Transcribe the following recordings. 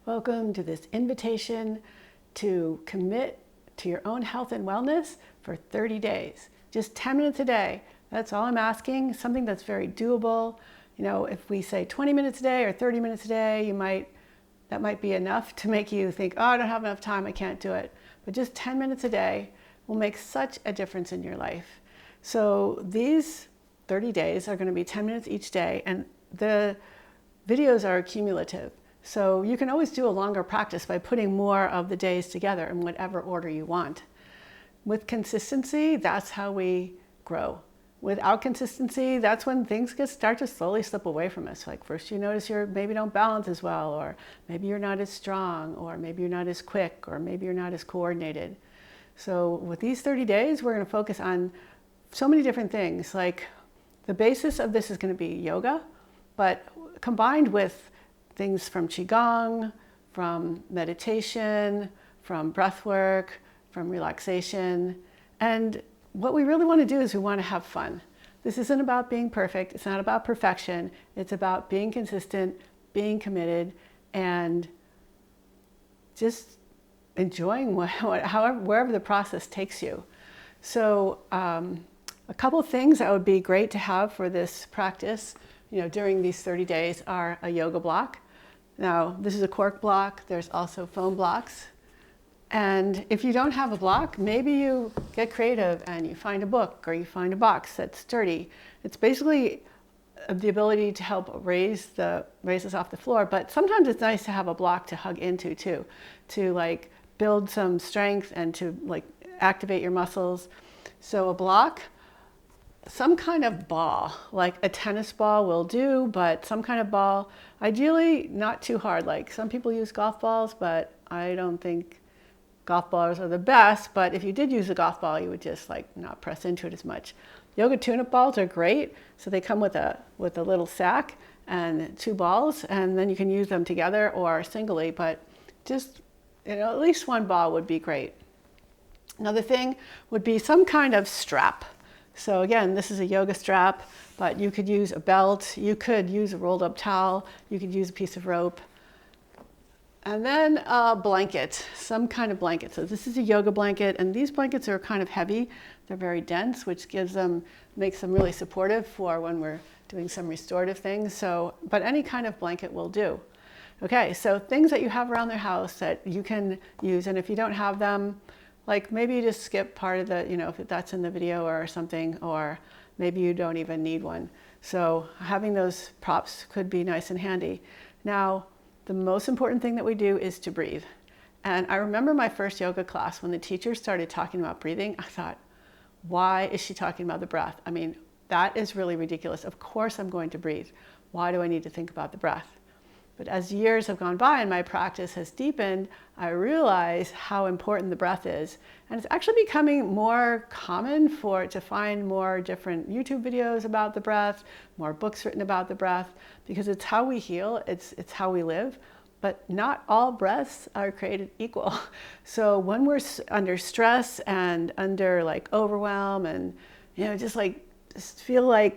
Welcome to this invitation to commit to your own health and wellness for 30 days. Just 10 minutes a day. That's all I'm asking. Something that's very doable. You know, if we say 20 minutes a day or 30 minutes a day, that might be enough to make you think, oh, I don't have enough time, I can't do it. But just 10 minutes a day will make such a difference in your life. So these 30 days are going to be 10 minutes each day, and the videos are cumulative. So you can always do a longer practice by putting more of the days together in whatever order you want. With consistency, that's how we grow. Without consistency, that's when things start to slowly slip away from us. Like first you notice you maybe don't balance as well, or maybe you're not as strong, or maybe you're not as quick, or maybe you're not as coordinated. So with these 30 days, we're going to focus on so many different things. Like the basis of this is going to be yoga, but combined with things from qigong, from meditation, from breath work, from relaxation. And what we really want to do is we want to have fun. This isn't about being perfect. It's not about perfection. It's about being consistent, being committed, and just enjoying wherever the process takes you. So a couple of things that would be great to have for this practice, during these 30 days are a yoga block. Now, this is a cork block. There's also foam blocks. And if you don't have a block, maybe you get creative and you find a book or you find a box that's sturdy. It's basically the ability to help raise us off the floor. But sometimes it's nice to have a block to hug into too, to build some strength and to activate your muscles. So a block, some kind of ball, like a tennis ball will do, but some kind of ball, ideally not too hard. Like some people use golf balls, but I don't think golf balls are the best. But if you did use a golf ball, you would just not press into it as much. Yoga tune-up balls are great. So they come with a little sack and two balls, and then you can use them together or singly, but just, at least one ball would be great. Another thing would be some kind of strap. So again, this is a yoga strap, but you could use a belt, you could use a rolled up towel, you could use a piece of rope. And then a blanket, some kind of blanket. So this is a yoga blanket, and these blankets are kind of heavy. They're very dense, which makes them really supportive for when we're doing some restorative things. But any kind of blanket will do. Okay, so things that you have around the house that you can use, and if you don't have them, maybe you just skip part of the, if that's in the video or something, or maybe you don't even need one. So having those props could be nice and handy. Now, the most important thing that we do is to breathe. And I remember my first yoga class when the teacher started talking about breathing, I thought, why is she talking about the breath? I mean, that is really ridiculous. Of course I'm going to breathe. Why do I need to think about the breath? But as years have gone by and my practice has deepened, I realize how important the breath is. And it's actually becoming more common to find more different YouTube videos about the breath, more books written about the breath, because it's how we heal, it's how we live. But not all breaths are created equal. So when we're under stress and under overwhelm and just feel we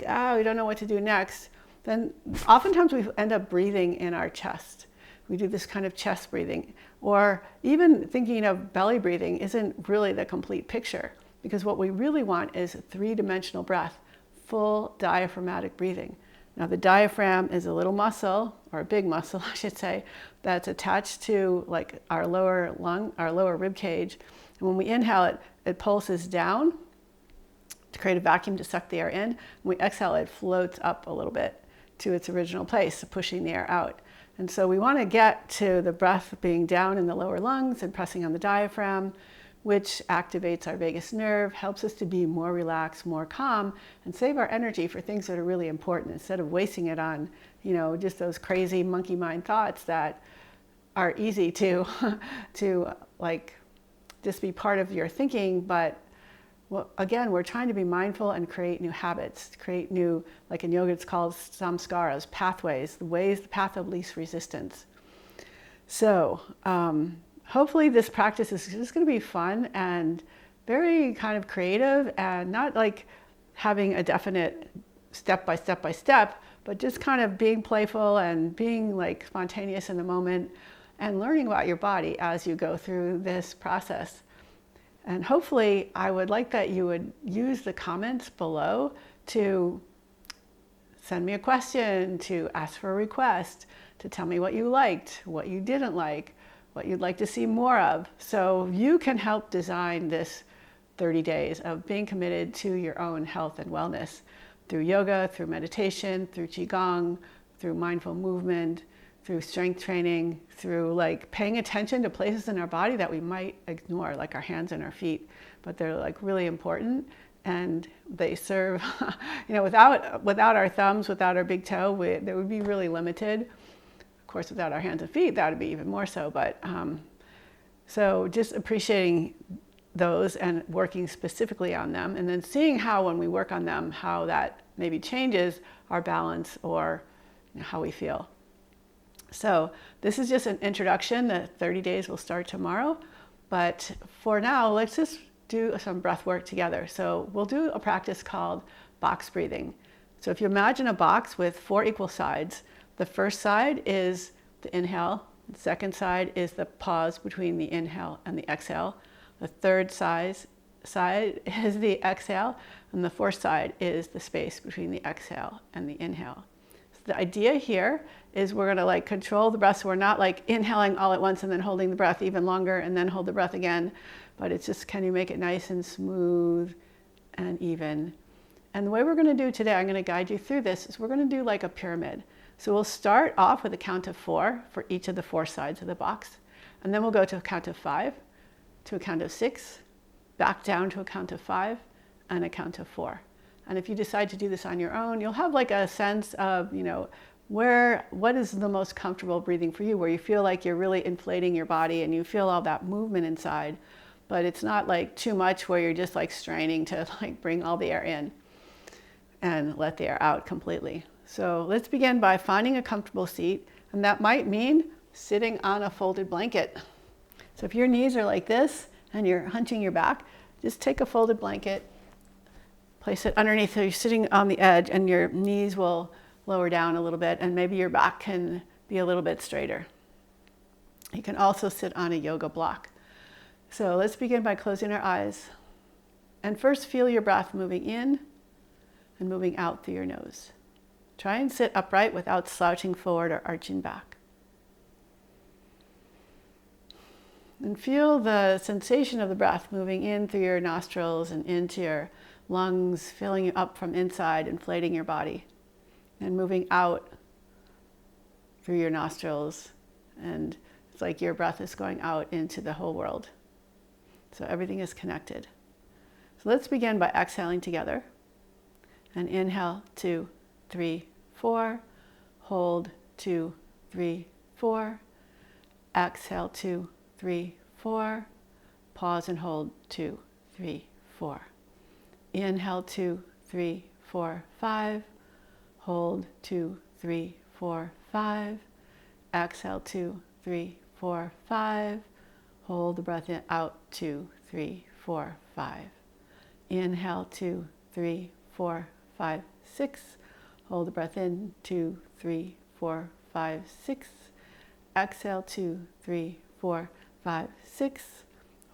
don't know what to do next, then oftentimes we end up breathing in our chest. We do this kind of chest breathing. Or even thinking of belly breathing isn't really the complete picture, because what we really want is a three-dimensional breath, full diaphragmatic breathing. Now the diaphragm is a little muscle, or a big muscle I should say, that's attached to our lower lung, our lower rib cage. And when we inhale it pulses down to create a vacuum to suck the air in. When we exhale, it floats up a little bit to its original place, pushing the air out. And so we want to get to the breath being down in the lower lungs and pressing on the diaphragm, which activates our vagus nerve, helps us to be more relaxed, more calm, and save our energy for things that are really important instead of wasting it on, just those crazy monkey mind thoughts that are easy to just be part of your thinking, but again, we're trying to be mindful and create new habits, create new, in yoga it's called samskaras, pathways, the path of least resistance. So hopefully this practice is just going to be fun and very kind of creative, and not having a definite step by step, but just kind of being playful and being spontaneous in the moment. and learning about your body as you go through this process. And hopefully, I would like that you would use the comments below to send me a question, to ask for a request, to tell me what you liked, what you didn't like, what you'd like to see more of. So you can help design this 30 days of being committed to your own health and wellness through yoga, through meditation, through qigong, through mindful movement, through strength training, through like paying attention to places in our body that we might ignore, like our hands and our feet, but they're like really important, and they serve, without our thumbs, without our big toe, they would be really limited. Of course, without our hands and feet, that would be even more so, but so just appreciating those and working specifically on them, and then seeing how when we work on them, how that maybe changes our balance or how we feel. So this is just an introduction. The 30 days will start tomorrow, but for now, let's just do some breath work together. So we'll do a practice called box breathing. So if you imagine a box with 4 equal sides, the first side is the inhale, the second side is the pause between the inhale and the exhale, the third side is the exhale, and the fourth side is the space between the exhale and the inhale. So the idea here is we're going to like control the breath, so we're not like inhaling all at once and then holding the breath even longer and then hold the breath again, but it's just, can you make it nice and smooth and even? And the way we're going to do today, I'm going to guide you through this, is we're going to do like a pyramid. So we'll start off with a count of 4 for each of the 4 sides of the box, and then we'll go to a count of 5, to a count of 6, back down to a count of 5, and a count of 4. And if you decide to do this on your own, you'll have like a sense of, what is the most comfortable breathing for you, where you feel like you're really inflating your body and you feel all that movement inside, but it's not like too much where you're just like straining to like bring all the air in and let the air out completely. So let's begin by finding a comfortable seat, and that might mean sitting on a folded blanket. So if your knees are like this and you're hunching your back, just take a folded blanket, place it underneath, so you're sitting on the edge and your knees will lower down a little bit, and maybe your back can be a little bit straighter. You can also sit on a yoga block. So let's begin by closing our eyes. And first, feel your breath moving in and moving out through your nose. Try and sit upright without slouching forward or arching back. And feel the sensation of the breath moving in through your nostrils and into your lungs, filling you up from inside, inflating your body, and moving out through your nostrils. And it's like your breath is going out into the whole world. So everything is connected. So let's begin by exhaling together. And inhale, 2, 3, 4. Hold, 2, 3, 4. Exhale, 2, 3, 4. Pause and hold, 2, 3, 4. Inhale, 2, 3, 4, 5. Hold, 2, 3, 4, 5. Exhale, 2, 3, 4, 5. Hold the breath in, out, 2, 3, 4, 5. Inhale, 2, 3, 4, 5, 6. Hold the breath in, 2, 3, 4, 5, 6. Exhale, 2, 3, 4, 5, 6.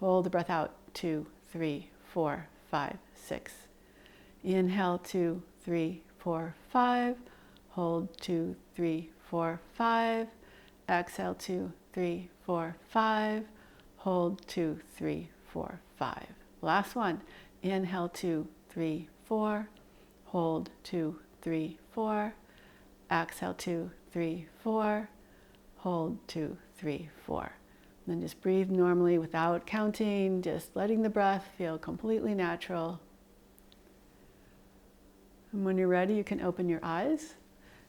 Hold the breath out, 2, 3, 4, 5, 6. Inhale, 2, 3, 4, 5. Hold, 2, 3, 4, 5. Exhale, 2, 3, 4, 5. Hold, 2, 3, 4, 5. Last one. Inhale, 2, 3, 4. Hold, 2, 3, 4. Exhale, 2, 3, 4. Hold, 2, 3, 4. And then just breathe normally without counting, just letting the breath feel completely natural. And when you're ready, you can open your eyes.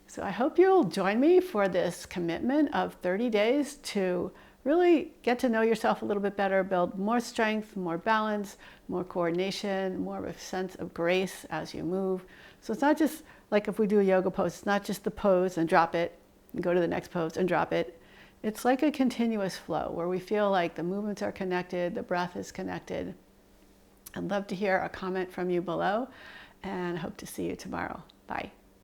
So I hope you'll join me for this commitment of 30 days to really get to know yourself a little bit better, build more strength, more balance, more coordination, more of a sense of grace as you move. So it's not just like if we do a yoga pose, it's not just the pose and drop it, and go to the next pose and drop it. It's like a continuous flow where we feel like the movements are connected, the breath is connected. I'd love to hear a comment from you below, and hope to see you tomorrow. Bye.